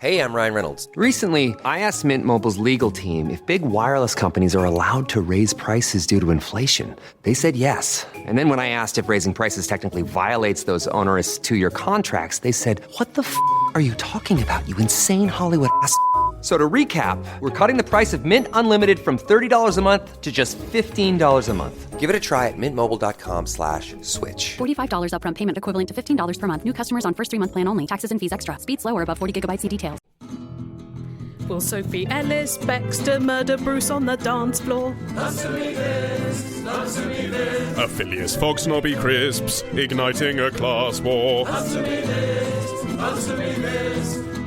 Hey, I'm Ryan Reynolds. Recently, I asked Mint Mobile's legal team if big wireless companies are allowed to raise prices due to inflation. They said yes. And then when I asked if raising prices technically violates those onerous two-year contracts, they said, "What the f*** are you talking about, you insane Hollywood ass?" So to recap, we're cutting the price of Mint Unlimited from $30 a month to just $15 a month. Give it a try at mintmobile.com/switch. $45 upfront payment equivalent to $15 per month. New customers on first 3-month plan only. Taxes and fees extra. Speed slower above 40 gigabytes. See details. Will Sophie Ellis Baxter murder Bruce on the dance floor? A Phileas Fogg snobby crisps, igniting a class war. Answer me this,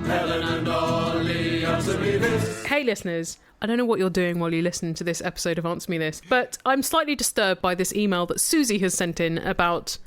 Helen and Ollie, answer me this. Hey listeners, I don't know what you're doing while you listen to this episode of Answer Me This, but I'm slightly disturbed by this email that Susie has sent in about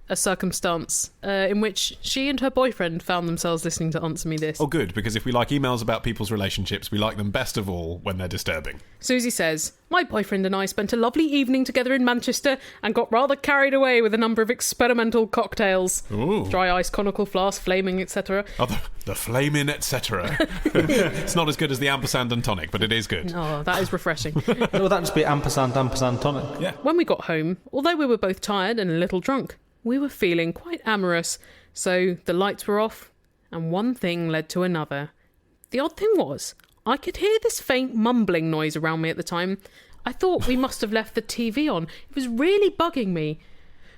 a circumstance in which she and her boyfriend found themselves listening to Answer Me This. Oh, good, because if we like emails about people's relationships, we like them best of all when they're disturbing. Susie says, "My boyfriend and I spent a lovely evening together in Manchester and got rather carried away with a number of experimental cocktails. Ooh. Dry ice, conical flask, flaming, etc. Oh, the flaming, etc. It's not as good as the ampersand and tonic, but it is good. Oh, that is refreshing. Well, that just be ampersand tonic. Yeah. When we got home, although we were both tired and a little drunk, we were feeling quite amorous, so the lights were off, and one thing led to another. The odd thing was, I could hear this faint mumbling noise around me at the time. I thought we must have left the TV on. It was really bugging me.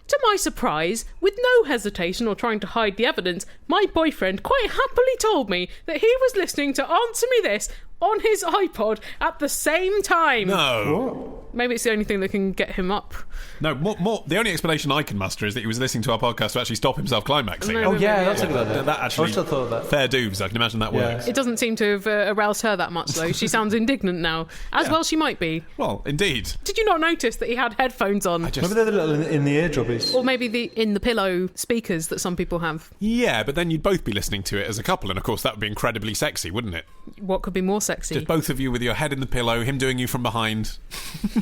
To my surprise, with no hesitation or trying to hide the evidence, my boyfriend quite happily told me that he was listening to Answer Me This on his iPod at the same time. No. Maybe it's the only thing that can get him up. No, more. The only explanation I can muster is that he was listening to our podcast to actually stop himself climaxing. No, That's a good idea. That actually, I should have thought of that. Fair dues, I can imagine that works. It doesn't seem to have aroused her that much, though. She sounds indignant now. As well she might be. Well, indeed. Did you not notice that he had headphones on? Maybe they're the little in-the-ear jobbies. Or maybe the in-the-pillow speakers that some people have. Yeah, but then you'd both be listening to it as a couple, and of course that would be incredibly sexy, wouldn't it? What could be more sexy? Just both of you with your head in the pillow, him doing you from behind,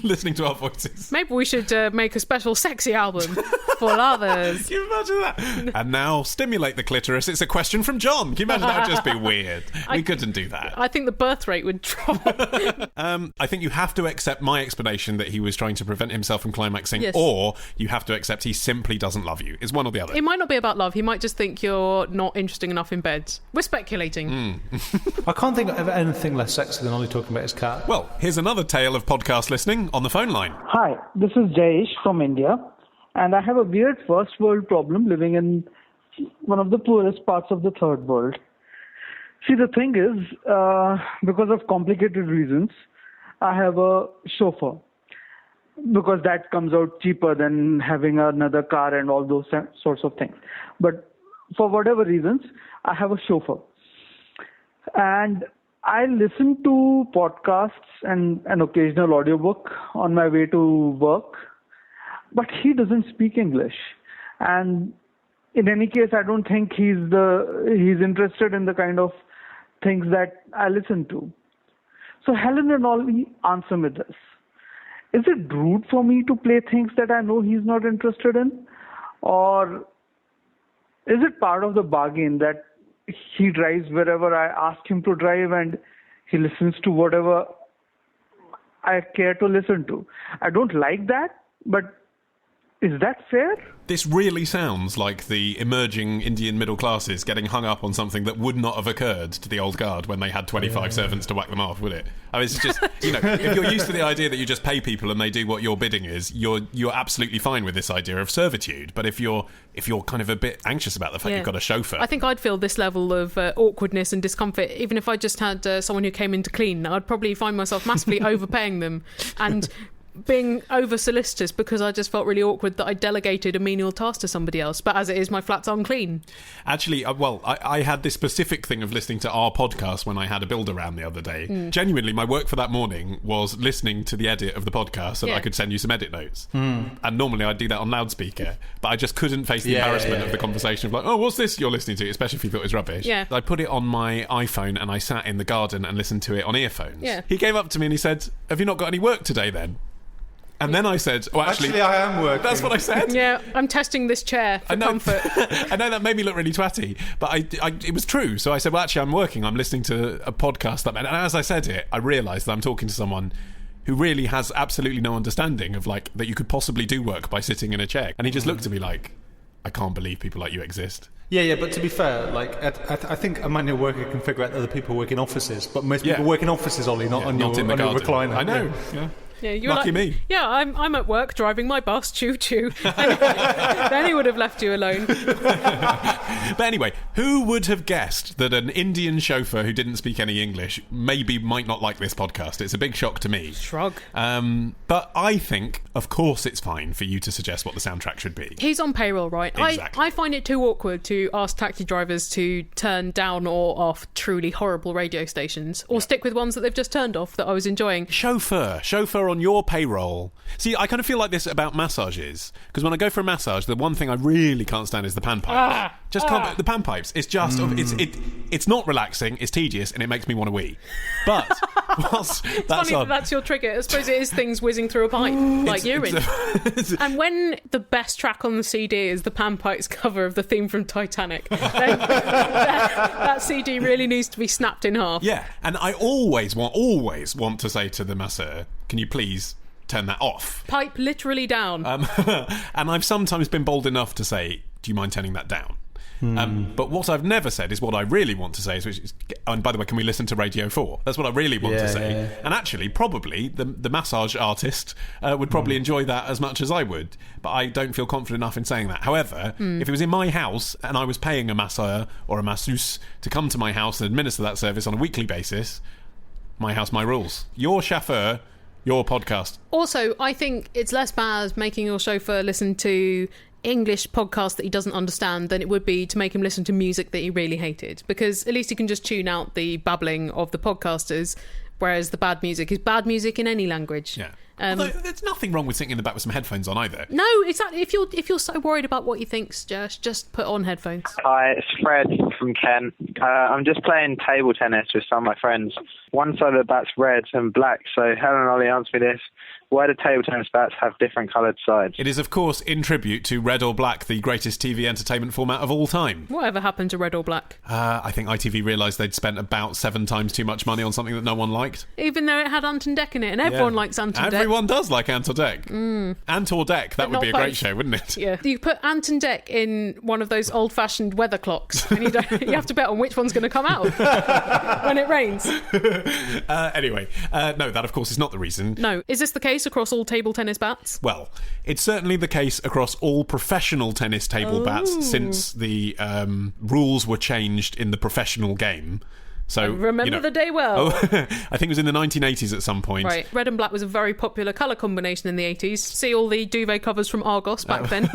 listening to our voices. Maybe we should make a special sexy album for lovers. Can you imagine that? And now, stimulate the clitoris. It's a question from John. Can you imagine? That would just be weird. We couldn't do that. I think the birth rate would drop. I think you have to accept my explanation that he was trying to prevent himself from climaxing, Yes. or you have to accept he simply doesn't love you. It's one or the other. It might not be about love. He might just think you're not interesting enough in bed. We're speculating. I can't think of anything less sexy than Ollie talking about his cat. Well, here's another tale of podcast listening on the phone line. Hi, this is Jayesh from India, and I have a weird first world problem living in one of the poorest parts of the third world. See, the thing is, because of complicated reasons, I have a chauffeur, because that comes out cheaper than having another car and all those sorts of things. But for whatever reasons, I have a chauffeur. And I listen to podcasts and an occasional audiobook on my way to work, but he doesn't speak English. And in any case, I don't think he's interested in the kind of things that I listen to. So Helen and Ollie, answer me this. Is it rude for me to play things that I know he's not interested in? Or is it part of the bargain that he drives wherever I ask him to drive and he listens to whatever I care to listen to? I don't like that, but is that fair? This really sounds like the emerging Indian middle classes getting hung up on something that would not have occurred to the old guard when they had 25 servants to whack them off, would it? I mean, it's just, if you're used to the idea that you just pay people and they do what your bidding is, you're absolutely fine with this idea of servitude. But if you're kind of a bit anxious about the fact you've got a chauffeur, I think I'd feel this level of awkwardness and discomfort even if I just had someone who came in to clean. I'd probably find myself massively overpaying them and being over solicitous because I just felt really awkward that I delegated a menial task to somebody else. But as it is, my flat's unclean. Actually, I had this specific thing of listening to our podcast when I had a build around the other day. Genuinely, my work for that morning was listening to the edit of the podcast so that I could send you some edit notes. And normally I'd do that on loudspeaker, but I just couldn't face the embarrassment of the conversation of like, oh, what's this you're listening to? Especially if you thought it was rubbish. Yeah. I put it on my iPhone and I sat in the garden and listened to it on earphones. Yeah. He came up to me and he said, have you not got any work today then? And then I said, well, actually I am working. That's what I said. Yeah, I'm testing this chair for comfort. I know that made me look really twatty, but it was true. So I said, well, actually, I'm working. I'm listening to a podcast. And as I said it, I realised that I'm talking to someone who really has absolutely no understanding of, like, that you could possibly do work by sitting in a chair. And he just looked at me like, I can't believe people like you exist. Yeah, but to be fair, like, I think a manual worker can figure out that other people work in offices, but most people work in offices, Ollie, not in the garden. recliner. I know, Yeah, you were lucky me. Yeah, I'm at work driving my bus, choo-choo. Then he would have left you alone. But anyway, who would have guessed that an Indian chauffeur who didn't speak any English might not like this podcast? It's a big shock to me. Shrug. But I think, of course, it's fine for you to suggest what the soundtrack should be. He's on payroll, right? Exactly. I find it too awkward to ask taxi drivers to turn down or off truly horrible radio stations, or stick with ones that they've just turned off that I was enjoying. Chauffeur on your payroll. See, I kind of feel like this about massages, because when I go for a massage, the one thing I really can't stand is the panpipes. Can't. The panpipes. It's just it's not relaxing. It's tedious, and it makes me want to wee. But whilst It's funny that's your trigger. I suppose it is things whizzing through a pipe, like urine. And when the best track on the CD is the panpipes cover of the theme from Titanic, then that CD really needs to be snapped in half. Yeah, and I always want to say to the masseur, can you please turn that off? Pipe literally down. And I've sometimes been bold enough to say, do you mind turning that down? But what I've never said is what I really want to say, and by the way, can we listen to Radio 4? That's what I really want to say. Yeah. And actually, probably, the massage artist would probably enjoy that as much as I would, but I don't feel confident enough in saying that. However, if it was in my house and I was paying a masseur or a masseuse to come to my house and administer that service on a weekly basis, my house, my rules. Your chauffeur, your podcast. Also, I think it's less bad making your chauffeur listen to English podcasts that he doesn't understand than it would be to make him listen to music that he really hated, because at least he can just tune out the babbling of the podcasters, whereas the bad music is bad music in any language. Yeah. Although there's nothing wrong with sitting in the back with some headphones on either. No, exactly. If you're so worried about what he thinks, just put on headphones. Hi, it's Fred from Kent. I'm just playing table tennis with some of my friends. One side of the bat's red and black, so Helen and Ollie, answer me this. Why do table tennis bats have different coloured sides? It is, of course, in tribute to Red or Black, the greatest TV entertainment format of all time. Whatever happened to Red or Black? I think ITV realised they'd spent about 7 times too much money on something that no one liked. Even though it had Ant and Dec in it, and everyone likes Ant and Dec. Everyone does like Ant or Dec. Ant or Dec, that would be a great show, wouldn't it? Yeah. You put Ant and Dec in one of those old-fashioned weather clocks, and you have to bet on which one's going to come out when it rains. Anyway, no, that of course is not the reason. No. Is this the case across all table tennis bats? Well, it's certainly the case across all professional tennis table bats since the rules were changed in the professional game. So, I remember the day well. I think it was in the 1980s at some point. Right. Red and black was a very popular colour combination in the 80s. See all the duvet covers from Argos back then.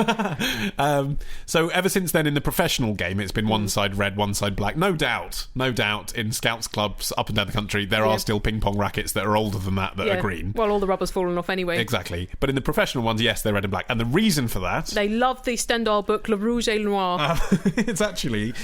So ever since then in the professional game, it's been one side red, one side black. No doubt, in scouts clubs up and down the country, there are still ping pong rackets that are older than that are green. Well, all the rubber's fallen off anyway. Exactly. But in the professional ones, yes, they're red and black. And the reason for that... They love the Stendhal book, Le Rouge et Le Noir. It's actually...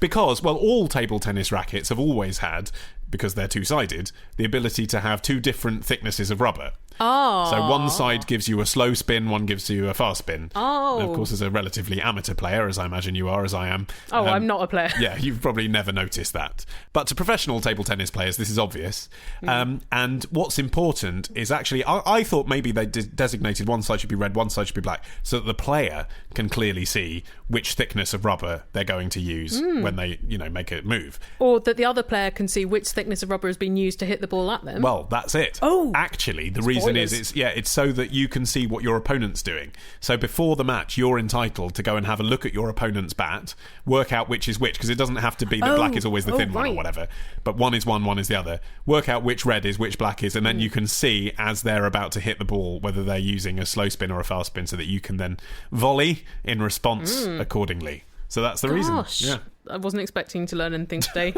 because, well, all table tennis rackets have always had, because they're two-sided, the ability to have 2 different thicknesses of rubber. Oh. So one side gives you a slow spin, one gives you a fast spin. Oh. And of course, as a relatively amateur player, as I imagine you are, as I am. Oh, I'm not a player. Yeah, you've probably never noticed that. But to professional table tennis players, this is obvious. And what's important is actually, I thought maybe they designated one side should be red, one side should be black, so that the player can clearly see which thickness of rubber they're going to use when they, make a move. Or that the other player can see which thickness of rubber has been used to hit the ball at them. Well, that's it. Oh. Actually, the reason is it's so that you can see what your opponent's doing. So before the match, you're entitled to go and have a look at your opponent's bat, work out which is which, because it doesn't have to be that black is always the thin one or whatever, but one is one is the other. Work out which red is, which black is, and then you can see as they're about to hit the ball whether they're using a slow spin or a fast spin, so that you can then volley in response accordingly. So that's the reason. Yeah. I wasn't expecting to learn anything today.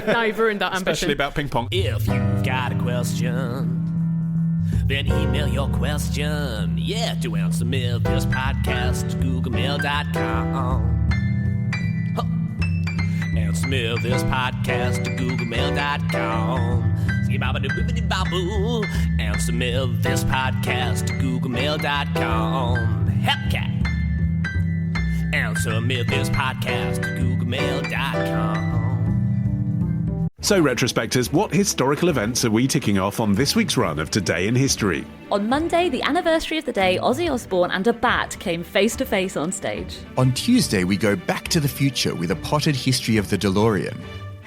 Now you've ruined that ambition. Especially about ping pong. If you've got a question, then email your question. Yeah, to submit this podcast to googlemail.com. And submit this podcast to googlemail.com. Bibbidi-bobbidi-bibbidi-boboo. And submit this podcast to googlemail.com. Hellcat. And submit this podcast to googlemail.com. So, retrospectors, what historical events are we ticking off on this week's run of Today in History? On Monday, the anniversary of the day Ozzy Osbourne and a bat came face to face on stage. On Tuesday, we go back to the future with a potted history of the DeLorean.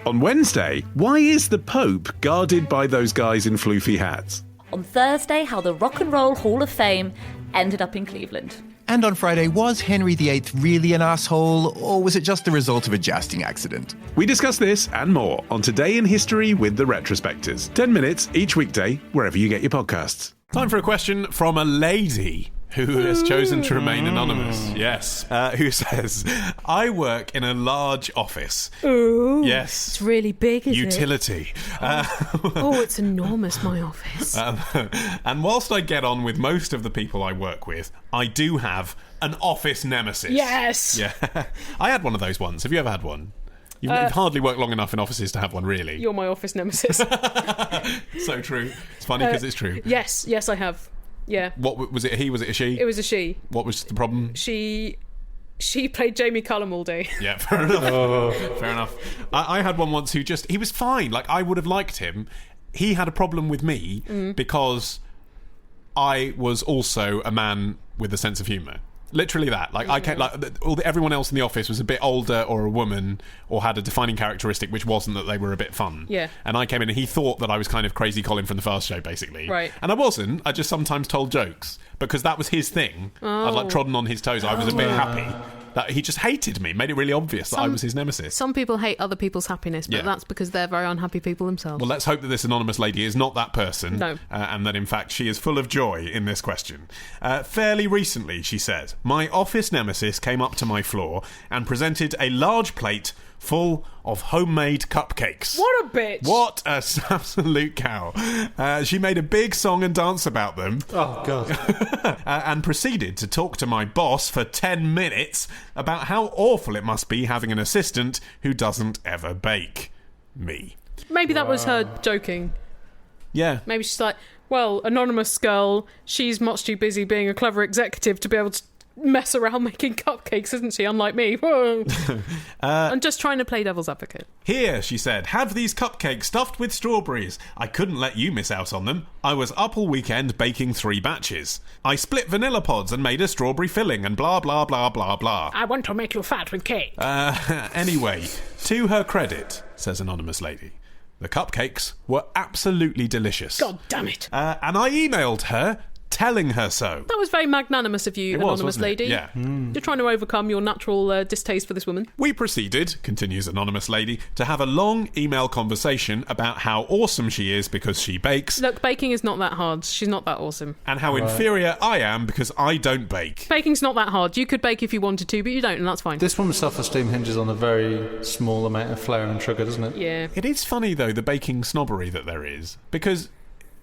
On Wednesday, why is the Pope guarded by those guys in floofy hats? On Thursday, how the Rock and Roll Hall of Fame ended up in Cleveland. And on Friday, was Henry VIII really an asshole, or was it just the result of a jousting accident? We discuss this and more on Today in History with the Retrospectors. 10 minutes each weekday, wherever you get your podcasts. Time for a question from a lady who has chosen to remain anonymous. Yes. Who says, I work in a large office. Ooh. Yes. It's really big, is Utility. Oh, it's enormous, my office. And whilst I get on with most of the people I work with, I do have an office nemesis. Yes. Yeah. I had one of those once. Have you ever had one? You've hardly worked long enough in offices to have one, really. You're my office nemesis. So true. It's funny because it's true. Yes, I have. Yeah. What was it? A he? Was it a she? It was a she. What was the problem? She played Jamie Cullum all day. Yeah, fair enough. Fair enough. I had one once who he was fine. Like, I would have liked him. He had a problem with me because I was also a man with a sense of humour. Literally that. Like, I can't, everyone else in the office was a bit older or a woman or had a defining characteristic which wasn't that they were a bit fun. Yeah. And I came in and he thought that I was kind of crazy Colin from the Fast Show, basically. Right. And I wasn't. I just sometimes told jokes because that was his thing. I'd like trodden on his toes. I was a bit happy. That he just hated me, made it really obvious that I was his nemesis. Some people hate other people's happiness, but that's because they're very unhappy people themselves. Well, let's hope that this anonymous lady is not that person. No. And that, in fact, she is full of joy in this question. Fairly recently, she said, my office nemesis came up to my floor and presented a large plate full of homemade cupcakes. What a bitch! What a absolute cow. She made a big song and dance about them. Oh, God. And proceeded to talk to my boss for 10 minutes about how awful it must be having an assistant who doesn't ever bake. Me. Maybe that was her joking. Yeah. Maybe she's like, well, anonymous girl, she's much too busy being a clever executive to be able to mess around making cupcakes, isn't she? Unlike me. Whoa. I'm just trying to play devil's advocate. Here, she said, have these cupcakes stuffed with strawberries. I couldn't let you miss out on them. I was up all weekend baking 3 batches. I split vanilla pods and made a strawberry filling and blah, blah, blah, blah, blah. I want to make you fat with cake. Anyway, to her credit, says anonymous lady, the cupcakes were absolutely delicious. God damn it. And I emailed her telling her so. That was very magnanimous of you, anonymous lady. Yeah. You're trying to overcome your natural distaste for this woman. We proceeded, continues anonymous lady, to have a long email conversation about how awesome she is because she bakes. Look, baking is not that hard. She's not that awesome. And how inferior I am because I don't bake. Baking's not that hard. You could bake if you wanted to, but you don't, and that's fine. This woman's self-esteem hinges on a very small amount of flour and sugar, doesn't it? Yeah. It is funny, though, the baking snobbery that there is, because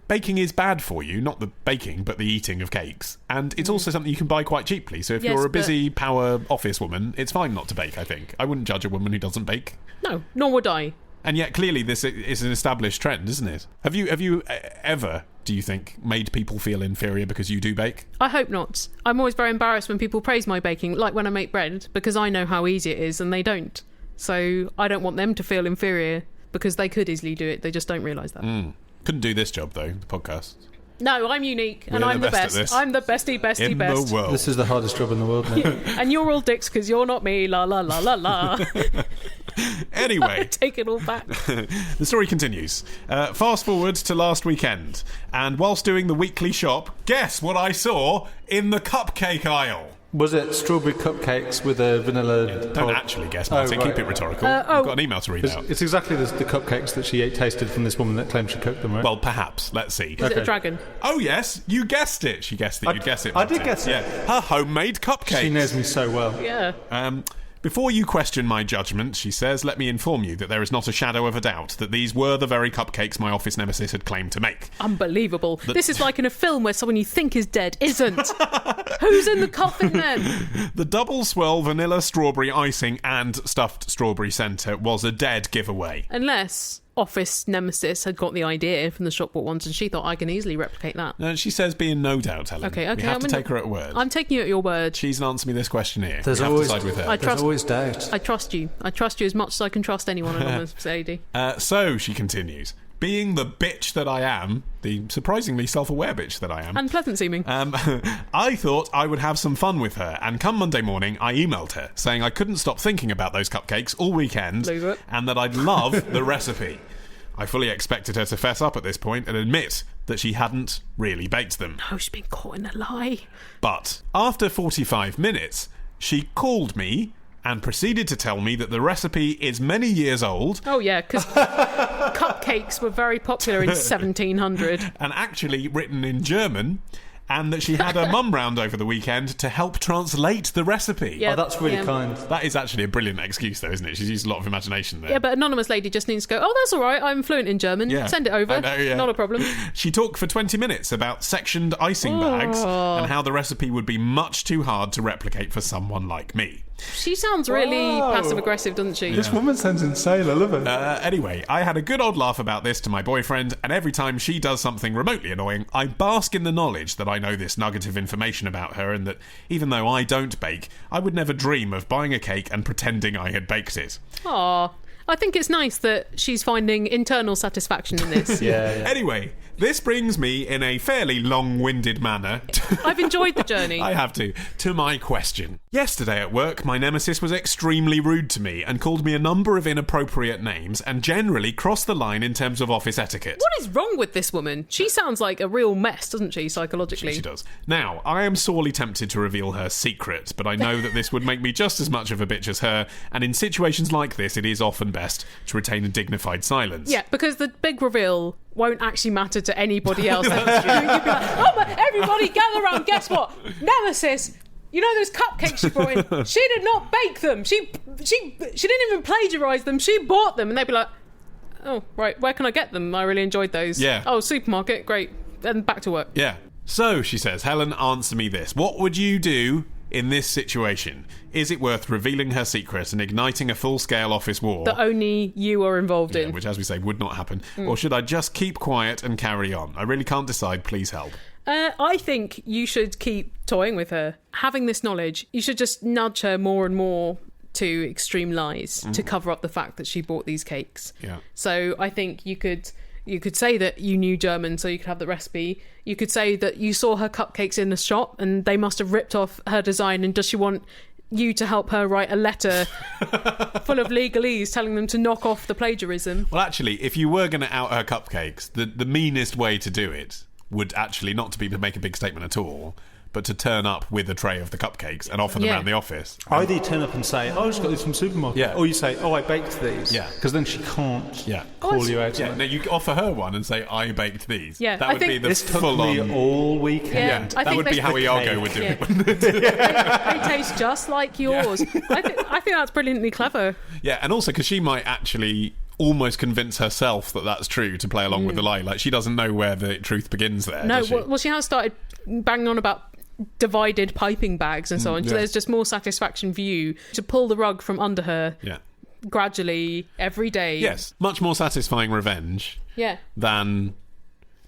baking is bad for you, not the baking, but the eating of cakes. And it's also something you can buy quite cheaply. So if you're a busy power office woman, it's fine not to bake, I think. I wouldn't judge a woman who doesn't bake. No, nor would I. And yet, clearly, this is an established trend, isn't it? Have you ever, do you think, made people feel inferior because you do bake? I hope not. I'm always very embarrassed when people praise my baking, like when I make bread, because I know how easy it is and they don't. So I don't want them to feel inferior because they could easily do it. They just don't realise that. Couldn't do this job, though, the podcast. No, I'm unique, and I'm the best. I'm the bestie best. In the world. This is the hardest job in the world, mate. And you're all dicks because you're not me. La la la la la. Anyway. Take it all back. The story continues. Fast forward to last weekend, and whilst doing the weekly shop, guess what I saw in the cupcake aisle? Was it strawberry cupcakes with a vanilla... Don't actually guess, Martin. Keep it rhetorical. I've got an email to read out. It's exactly the cupcakes that she tasted from this woman that claimed she cooked them, right? Well, perhaps. Let's see. Is it a dragon? Oh, yes. You guessed it. She guessed that you'd guess it. I did guess it. Yeah. Her homemade cupcakes. She knows me so well. Yeah. Before you question my judgment, she says, let me inform you that there is not a shadow of a doubt that these were the very cupcakes my office nemesis had claimed to make. Unbelievable. This is like in a film where someone you think is dead isn't. Who's in the coffin then? The double swirl vanilla strawberry icing and stuffed strawberry centre was a dead giveaway. Unless office nemesis had got the idea from the Stockport ones, and she thought, I can easily replicate that. No, she says be in no doubt, Helen. Okay. We have to take her at word. I'm taking you at your word. She's an answer me this question here. There's we always, have to side with her. There's always doubt. I trust you. I trust you as much as I can trust anyone, Anonymous Lady. So, she continues, being the bitch that I am, the surprisingly self-aware bitch that I am, and pleasant seeming, I thought I would have some fun with her, and come Monday morning I emailed her saying I couldn't stop thinking about those cupcakes all weekend and that I'd love the recipe. I fully expected her to fess up at this point and admit that she hadn't really baked them. No, she's been caught in a lie. But after 45 minutes, she called me and proceeded to tell me that the recipe is many years old. Oh, yeah, because cupcakes were very popular in 1700. And actually written in German, and that she had her mum round over the weekend to help translate the recipe. Yeah, that's really kind. That is actually a brilliant excuse, though, isn't it? She's used a lot of imagination there. Yeah, but Anonymous Lady just needs to go, oh, that's all right, I'm fluent in German. Yeah. Send it over. I know, yeah. Not a problem. She talked for 20 minutes about sectioned icing bags and how the recipe would be much too hard to replicate for someone like me. She sounds really passive-aggressive, doesn't she? This woman sounds insane. I love it. Anyway, I had a good old laugh about this to my boyfriend, and every time she does something remotely annoying, I bask in the knowledge that I know this nugget of information about her, and that even though I don't bake, I would never dream of buying a cake and pretending I had baked it. Aww. I think it's nice that she's finding internal satisfaction in this. Yeah. Anyway, this brings me in a fairly long-winded manner. I've enjoyed the journey. I have to my question. Yesterday at work, my nemesis was extremely rude to me and called me a number of inappropriate names and generally crossed the line in terms of office etiquette. What is wrong with this woman? She sounds like a real mess, doesn't she, psychologically? She does. Now, I am sorely tempted to reveal her secret, but I know that this would make me just as much of a bitch as her, and in situations like this, it is often best to retain a dignified silence. Yeah, because the big reveal won't actually matter to anybody else. You'd be like, oh, but everybody gather around, guess what? Nemesis, you know those cupcakes she brought in? She did not bake them. She didn't even plagiarise them. She bought them. And they'd be like, oh, right, where can I get them? I really enjoyed those. Yeah. Oh, supermarket, great. And back to work. Yeah. So, she says, Helen, answer me this. What would you do in this situation? Is it worth revealing her secret and igniting a full-scale office war that only you are involved in? Which, as we say, would not happen. Or should I just keep quiet and carry on? I really can't decide. Please help. I think you should keep toying with her. Having this knowledge, you should just nudge her more and more to extreme lies to cover up the fact that she bought these cakes. Yeah. So I think you could say that you knew German so you could have the recipe. You could say that you saw her cupcakes in the shop and they must have ripped off her design, and does she want you to help her write a letter full of legalese telling them to knock off the plagiarism? Well, actually, if you were going to out her cupcakes, the meanest way to do it would actually not to be to make a big statement at all, but to turn up with a tray of the cupcakes and offer them around the office. Either you turn up and say, oh, I just got these from the supermarket. Or you say, oh, I baked these. Yeah. Because then she can't call you out. Yeah, no, you offer her one and say, I baked these. Yeah, that would be the this took full-on... me all weekend. Yeah, that would be how Iago would do it. They taste just like yours. I think that's brilliantly clever. Yeah, and also because she might actually almost convince herself that that's true to play along with the lie. Like, she doesn't know where the truth begins there. No, does she? Well, she has started banging on about divided piping bags and so on. So there's just more satisfaction for you to pull the rug from under her gradually every day. Yes, much more satisfying revenge than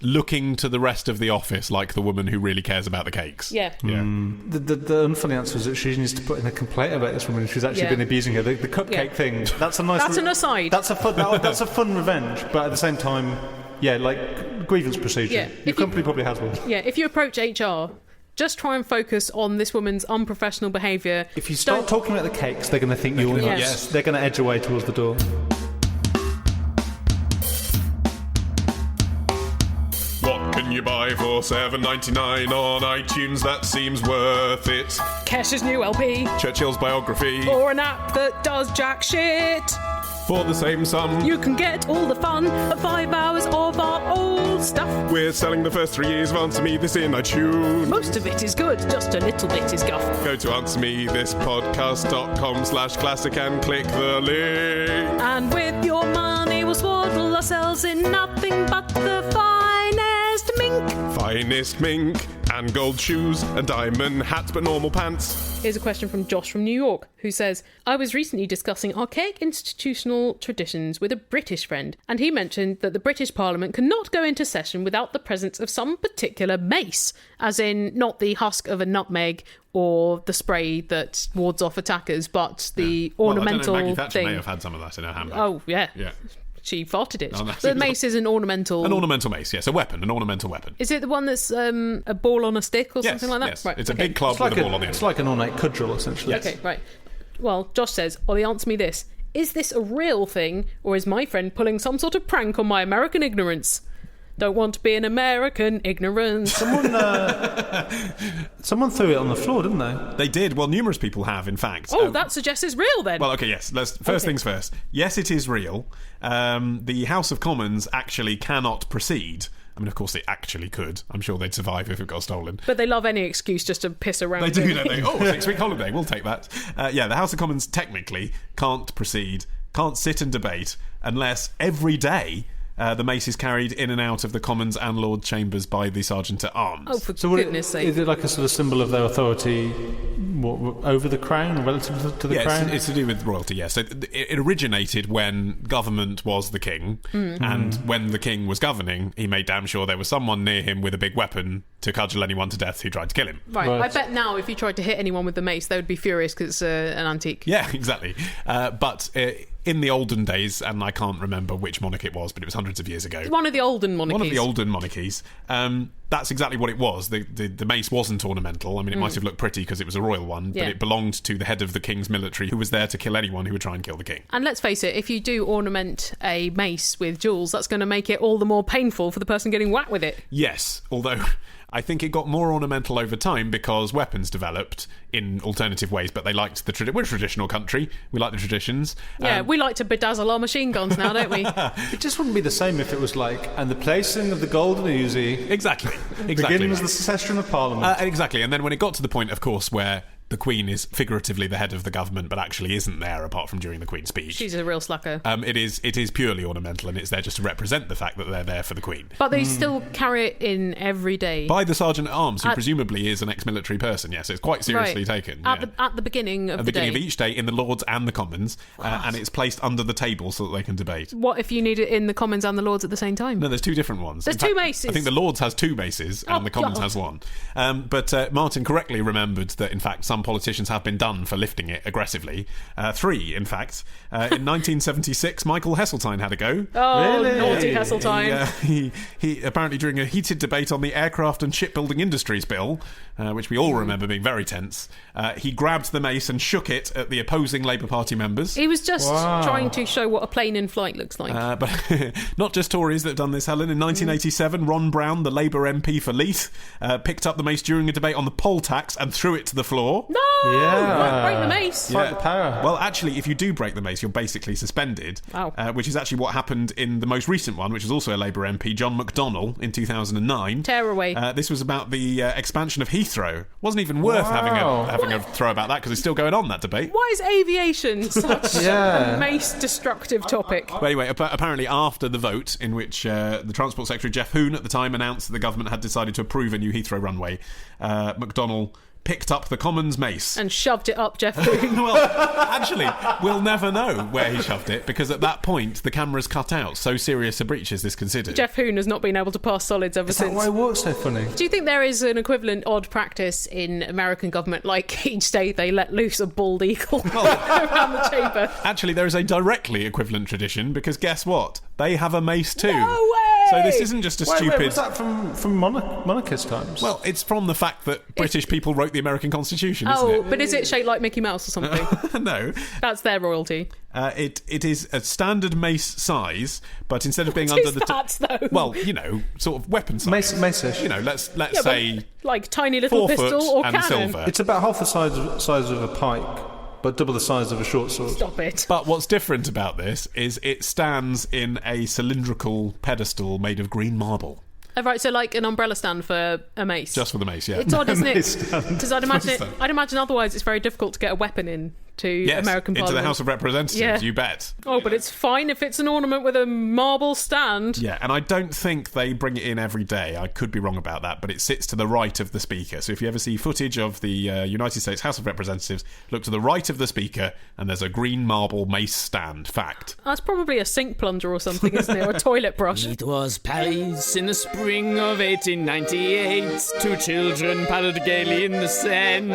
looking to the rest of the office like the woman who really cares about the cakes. Yeah. The unfunny answer is that she needs to put in a complaint about this woman who's actually been abusing her. The cupcake thing, that's a nice... That's an aside. That's a fun revenge, but at the same time, like grievance procedure. Yeah. Your company probably has one. Yeah, if you approach HR, just try and focus on this woman's unprofessional behaviour. If you start talking about the cakes, they're going to think you're nuts. Yes. They're going to edge away towards the door. What can you buy for $7.99 on iTunes that seems worth it? Kesh's new LP. Churchill's biography. Or an app that does jack shit. For the same sum, you can get all the fun of 5 hours of our old stuff. We're selling the first 3 years of Answer Me This in iTunes. Most of it is good, just a little bit is guff. Go to answermethispodcast.com/classic and click the link. And with your money we'll swaddle ourselves in nothing but the finest mink. Finest mink and gold shoes, a diamond hat but normal pants. Here's a question from Josh from New York, who says, I was recently discussing archaic institutional traditions with a British friend, and he mentioned that the British Parliament cannot go into session without the presence of some particular mace, as in not the husk of a nutmeg or the spray that wards off attackers, but the ornamental Maggie Thatcher thing. may have had some of that in her handbag. Oh, yeah. Yeah. She farted it. Oh, The mace is an ornamental... An ornamental mace, yes. A weapon, an ornamental weapon. Is it the one that's a ball on a stick or something like that? Yes, Right, it's a okay. big club with a ball on the end. It's like an ornate cudgel, essentially. Okay, right. Well, Josh says, Ollie, answer me this. Is this a real thing, or is my friend pulling some sort of prank on my American ignorance? Don't want to be an American ignorance. Someone threw it on the floor, didn't they? They did. Well, numerous people have, in fact. Oh, that suggests it's real then. Well, okay, yes. First things first. Yes, it is real. The House of Commons actually cannot proceed. I mean, of course, they actually could. I'm sure they'd survive if it got stolen. But they love any excuse just to piss around. They do, don't they? Oh, 6-week holiday, we'll take that. The House of Commons technically can't proceed, can't sit and debate, unless every day the mace is carried in and out of the Commons and Lord Chambers by the Sergeant-at-Arms. Oh, for goodness sake. Is it like a sort of symbol of their authority over the crown, relative to the crown? It's to do with royalty, yes. So it originated when government was the king, and when the king was governing, he made damn sure there was someone near him with a big weapon to cudgel anyone to death who tried to kill him. Right. I bet now if you tried to hit anyone with the mace, they would be furious because it's an antique. Yeah, exactly. But in the olden days, and I can't remember which monarch it was, but it was hundreds of years ago. One of the olden monarchies. One of the olden monarchies. That's exactly what it was. The mace wasn't ornamental. I mean, it might have looked pretty because it was a royal one, but it belonged to the head of the king's military, who was there to kill anyone who would try and kill the king. And let's face it, if you do ornament a mace with jewels, that's going to make it all the more painful for the person getting whacked with it. Yes, although I think it got more ornamental over time because weapons developed in alternative ways, but they liked we're a traditional country. We like the traditions. Yeah, we like to bedazzle our machine guns now, don't we? It just wouldn't be the same if it was like, and the placing of the golden Uzi. Exactly. Begins the succession of Parliament. Exactly. And then when it got to the point, of course, where the Queen is figuratively the head of the government, but actually isn't there apart from during the Queen's speech. She's a real slacker. It is purely ornamental, and it's there just to represent the fact that they're there for the Queen. But they still carry it in every day. By the Sergeant-at-Arms, who presumably is an ex-military person, yes. It's quite seriously taken. At the beginning of the day. At the beginning of each day, in the Lords and the Commons, and it's placed under the table so that they can debate. What if you need it in the Commons and the Lords at the same time? No, there's two different ones. There's two maces. I think the Lords has two maces, and the Commons has one. But Martin correctly remembered that, in fact, some politicians have been done for lifting it aggressively. 3, in fact. In 1976, Michael Heseltine had a go. Oh, really? Naughty Heseltine. He apparently, during a heated debate on the Aircraft and Shipbuilding Industries Bill, which we all remember being very tense, he grabbed the mace and shook it at the opposing Labour Party members. He was just trying to show what a plane in flight looks like. But not just Tories that have done this, Helen. In 1987, Ron Brown, the Labour MP for Leith, picked up the mace during a debate on the poll tax and threw it to the floor. No! Don't break the mace. Fight the power. Well, actually, if you do break the mace, you're basically suspended. Wow. Which is actually what happened in the most recent one, which was also a Labour MP, John McDonnell, in 2009. Tear away. This was about the expansion of Heathrow. Wasn't even worth having a throw about that because it's still going on, that debate. Why is aviation such a mace-destructive topic? Well, anyway, apparently after the vote in which the Transport Secretary Jeff Hoon at the time announced that the government had decided to approve a new Heathrow runway, McDonnell picked up the Commons mace and shoved it up Jeff Hoon. Well, actually, we'll never know where he shoved it because at that point the camera's cut out. So serious a breach is this considered. Jeff Hoon has not been able to pass solids ever since. Is that why it works so funny? Do you think there is an equivalent odd practice in American government, like each day they let loose a bald eagle around the chamber? Actually, there is a directly equivalent tradition because guess what? They have a mace too. No way! So this isn't just a stupid... was that from monarchist times? Well, it's from the fact that British people wrote the American Constitution, isn't it? Oh, but is it shaped like Mickey Mouse or something? No. That's their royalty. It is a standard mace size, but instead of being What under is the... that, though? Well, sort of weapon size. Mace-ish. Let's say... Like tiny little 4 pistol foot or and cannon? silver. It's about half the size of a pike, but double the size of a short sword. Stop it. But what's different about this is it stands in a cylindrical pedestal made of green marble. Oh, right, so like an umbrella stand for a mace. Just for the mace, yeah. It's odd, isn't it? Mace stand. Because I'd imagine otherwise it's very difficult to get a weapon in to American Parliament. Into the House of Representatives, you bet. Oh, but it's fine if it's an ornament with a marble stand. Yeah, and I don't think they bring it in every day. I could be wrong about that, but it sits to the right of the Speaker. So if you ever see footage of the United States House of Representatives, look to the right of the Speaker, and there's a green marble mace stand. Fact. That's probably a sink plunger or something, isn't it? Or a toilet brush. It was Paris in the spring of 1898. Two children paddled gaily in the Seine.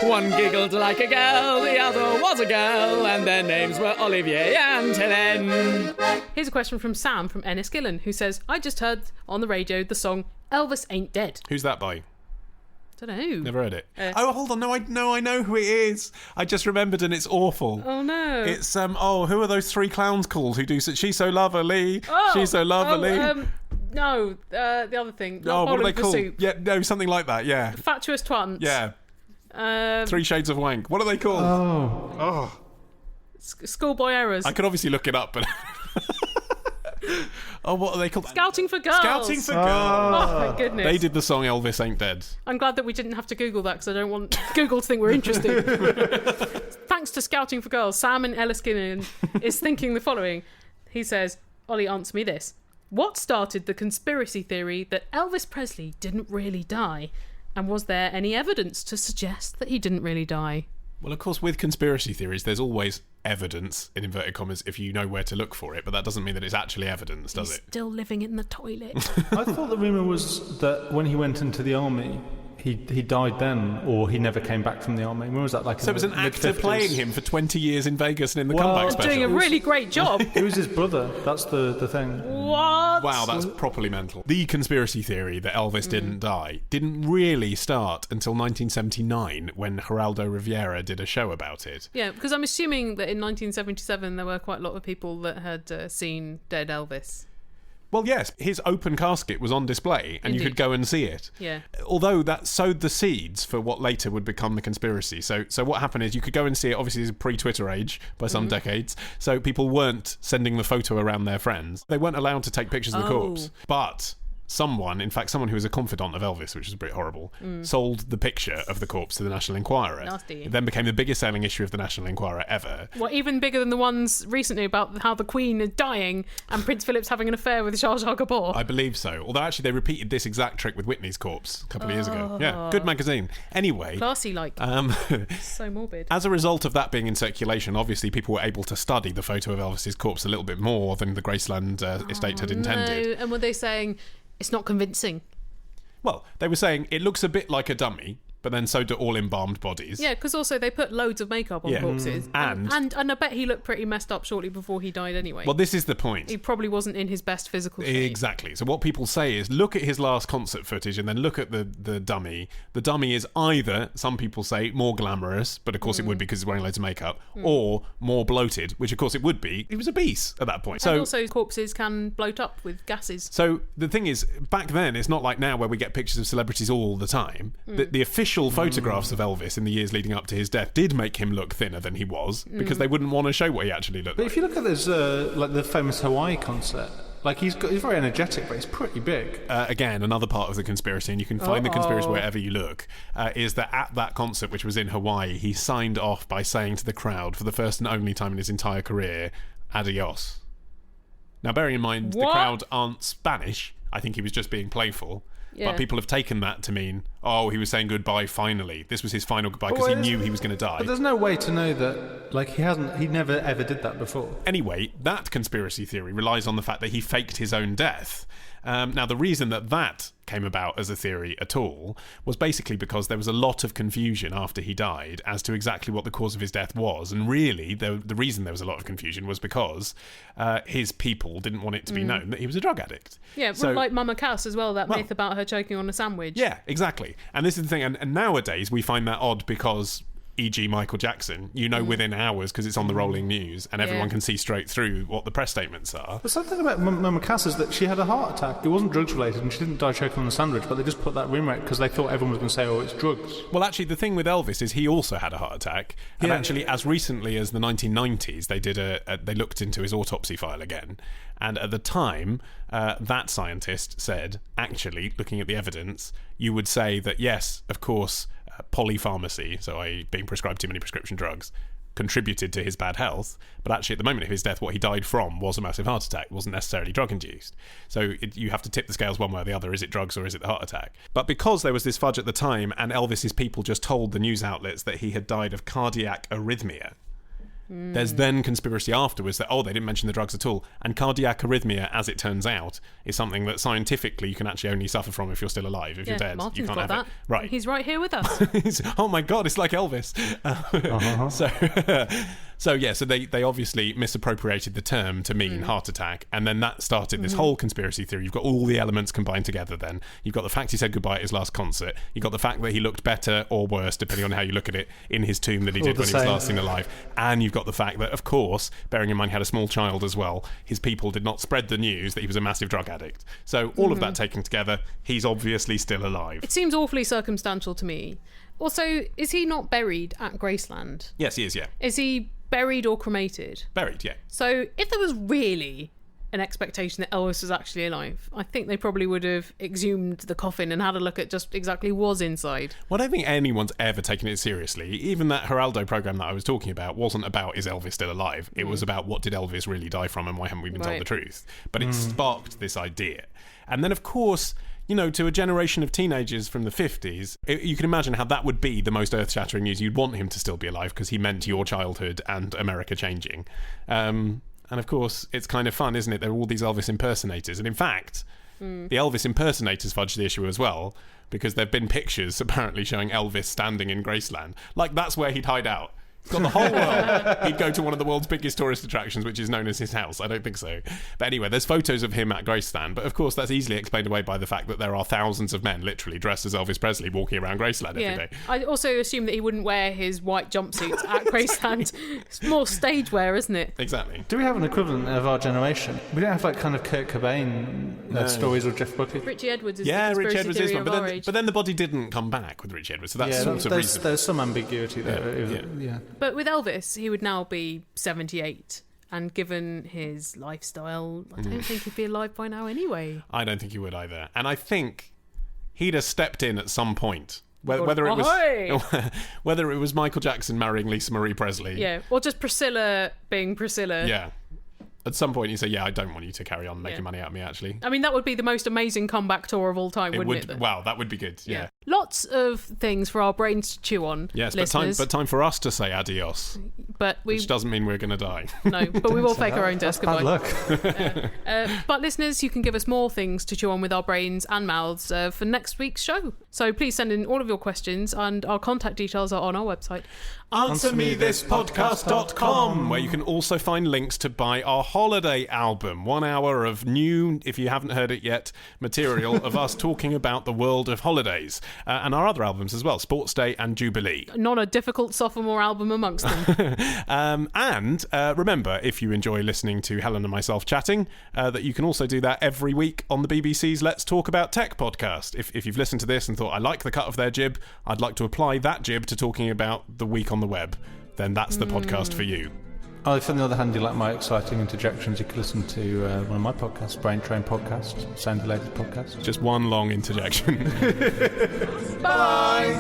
One giggled like a girl, the other was a girl, and their names were Olivier and Hélène. Here's a question from Sam from Enniskillen, who says, I just heard on the radio the song Elvis Ain't Dead. Who's that by? Don't know. Never heard it. Oh, hold on. No, I know who it is. I just remembered, and it's awful. Oh no! It's who are those three clowns called who do? She's so lovely. Oh, she's so lovely. No, the other thing. What are they called? Soup. Yeah, no, something like that. Yeah. Fatuous twants. Yeah. 3 Shades of Wank. What are they called? Oh. Schoolboy errors. I could obviously look it up, but. Oh, what are they called? Scouting for Girls. Scouting for Girls. Oh, my goodness. They did the song Elvis Ain't Dead. I'm glad that we didn't have to Google that because I don't want Google to think we're interested. Thanks to Scouting for Girls, Sam in Enniskillen is thinking the following. He says, Ollie, answer me this. What started the conspiracy theory that Elvis Presley didn't really die? And was there any evidence to suggest that he didn't really die? Well, of course, with conspiracy theories, there's always evidence, in inverted commas, if you know where to look for it, but that doesn't mean that it's actually evidence, does it? Still living in the toilet. I thought the rumour was that when he went into the army, he died then, or he never came back from the army. When was that? Like, so it was an actor playing him for 20 years in Vegas and in the comeback special. Doing a really great job. It was his brother. That's the thing. What? Wow, that's properly mental. The conspiracy theory that Elvis didn't die didn't really start until 1979 when Geraldo Rivera did a show about it. Yeah, because I'm assuming that in 1977 there were quite a lot of people that had seen dead Elvis. Well, yes, his open casket was on display and Indeed. you could go and see it. Yeah. Although that sowed the seeds for what later would become the conspiracy. So what happened is you could go and see it. Obviously, it's a pre-Twitter age by some decades. So people weren't sending the photo around their friends. They weren't allowed to take pictures of the corpse. But someone who was a confidant of Elvis, which is a bit horrible, sold the picture of the corpse to the National Enquirer. Nasty. It then became the biggest selling issue of the National Enquirer ever. Well, even bigger than the ones recently about how the Queen is dying and Prince Philip's having an affair with Zsa Zsa Gabor. I believe so. Although actually they repeated this exact trick with Whitney's corpse a couple of years ago. Yeah, good magazine. Anyway. Classy like. So morbid. As a result of that being in circulation, obviously people were able to study the photo of Elvis's corpse a little bit more than the Graceland estate had intended. No. And were they saying... It's not convincing. Well, they were saying it looks a bit like a dummy, but then so do all embalmed bodies. Yeah, because also they put loads of makeup on corpses. And I bet he looked pretty messed up shortly before he died anyway. Well, this is the point. He probably wasn't in his best physical state. Exactly. So what people say is look at his last concert footage and then look at the dummy. The dummy is either, some people say, more glamorous, but of course it would be because he's wearing loads of makeup, or more bloated, which of course it would be. He was obese at that point. And also corpses can bloat up with gases. So the thing is, back then, it's not like now where we get pictures of celebrities all the time. The official photographs of Elvis in the years leading up to his death did make him look thinner than he was because they wouldn't want to show what he actually looked like. But if you look at this, like the famous Hawaii concert, like he's very energetic, but he's pretty big. Again, another part of the conspiracy, and you can find the conspiracy wherever you look, is that at that concert, which was in Hawaii, he signed off by saying to the crowd, for the first and only time in his entire career, adios. Now, bearing in mind, the crowd aren't Spanish. I think he was just being playful. Yeah. But people have taken that to mean, he was saying goodbye finally. This was his final goodbye because he knew he was going to die. But there's no way to know that, like, he never ever did that before. Anyway, that conspiracy theory relies on the fact that he faked his own death. Now, the reason that came about as a theory at all was basically because there was a lot of confusion after he died as to exactly what the cause of his death was. And really, the reason there was a lot of confusion was because his people didn't want it to be known that he was a drug addict. Yeah, so, like Mama Cass as well, that myth about her choking on a sandwich. Yeah, exactly. And this is the thing. And nowadays, we find that odd because... e.g. Michael Jackson, within hours because it's on the rolling news and everyone can see straight through what the press statements are. But something about Mama Cass is that she had a heart attack. It wasn't drugs related and she didn't die choking on a sandwich, but they just put that rumour out because they thought everyone was going to say, it's drugs. Well, actually, the thing with Elvis is he also had a heart attack. And actually, as recently as the 1990s, they looked into his autopsy file again. And at the time, that scientist said, actually, looking at the evidence, you would say that, yes, of course... polypharmacy, so being prescribed too many prescription drugs, contributed to his bad health, but actually at the moment of his death what he died from was a massive heart attack. It wasn't necessarily drug induced. So you have to tip the scales one way or the other. Is it drugs or is it the heart attack? But because there was this fudge at the time and Elvis's people just told the news outlets that he had died of cardiac arrhythmia, there's then conspiracy afterwards that, they didn't mention the drugs at all. And cardiac arrhythmia, as it turns out, is something that scientifically you can actually only suffer from if you're still alive. If you're dead, Martin's you can't got have that. it. Right. He's right here with us. Oh my God, it's like Elvis. So they obviously misappropriated the term to mean heart attack, and then that started this whole conspiracy theory. You've got all the elements combined together then. You've got the fact he said goodbye at his last concert. You've got the fact that he looked better or worse, depending on how you look at it, in his tomb than he did when he was last seen alive. And you've got the fact that, of course, bearing in mind he had a small child as well, his people did not spread the news that he was a massive drug addict. So all of that taken together, he's obviously still alive. It seems awfully circumstantial to me. Also, is he not buried at Graceland? Yes, he is, yeah. Is he buried or cremated? Buried, yeah. So if there was really an expectation that Elvis was actually alive, I think they probably would have exhumed the coffin and had a look at just exactly what was inside. Well, I don't think anyone's ever taken it seriously. Even that Geraldo program that I was talking about wasn't about is Elvis still alive? It was about what did Elvis really die from and why haven't we been told the truth? But it sparked this idea. And then, of course, to a generation of teenagers from the 50s, you can imagine how that would be the most earth-shattering news. You'd want him to still be alive because he meant your childhood and America changing. And of course, it's kind of fun, isn't it? There are all these Elvis impersonators. And in fact, the Elvis impersonators fudged the issue as well, because there have been pictures apparently showing Elvis standing in Graceland. Like, that's where he'd hide out. He's got the whole world. He'd go to one of the world's biggest tourist attractions, which is known as his house. I don't think so. But anyway, there's photos of him at Graceland. But of course, that's easily explained away by the fact that there are thousands of men literally dressed as Elvis Presley walking around Graceland every day. I also assume that he wouldn't wear his white jumpsuits at Graceland. It's more stage wear, isn't it? Exactly. Do we have an equivalent of our generation? We don't have like kind of Kurt Cobain stories or Jeff Buckley. Richie Edwards is Richie Edwards is one. But then the body didn't come back with Richie Edwards. So that's sort of reason. There's some ambiguity there. Yeah. But with Elvis, he would now be 78. And given his lifestyle, I don't think he'd be alive by now anyway. I don't think he would either. And I think he'd have stepped in at some point. Whether it was Michael Jackson marrying Lisa Marie Presley. Yeah, or just Priscilla being Priscilla. Yeah. At some point you say, I don't want you to carry on making money out of me, actually. I mean, that would be the most amazing comeback tour of all time, wouldn't it? Wow, that would be good, yeah. Lots of things for our brains to chew on, yes, listeners. but time for us to say adios. Which doesn't mean we're going to die. No, but we will fake our own death goodbye. Bad luck. But listeners, you can give us more things to chew on with our brains and mouths for next week's show. So please send in all of your questions, and our contact details are on our website. AnswerMeThisPodcast.com, where you can also find links to buy our holiday album. 1 hour of new, if you haven't heard it yet, material of us talking about the world of holidays. And our other albums as well, Sports Day and Jubilee. Not a difficult sophomore album amongst them. And remember, if you enjoy listening to Helen and myself chatting, that you can also do that every week on the BBC's Let's Talk About Tech podcast. If you've listened to this and thought, I like the cut of their jib, I'd like to apply that jib to talking about the week on the web, then that's the podcast for you. If on the other hand you like my exciting interjections, you could listen to one of my podcasts, Brain Train Podcast, Sound Related Podcast. Just one long interjection. Bye!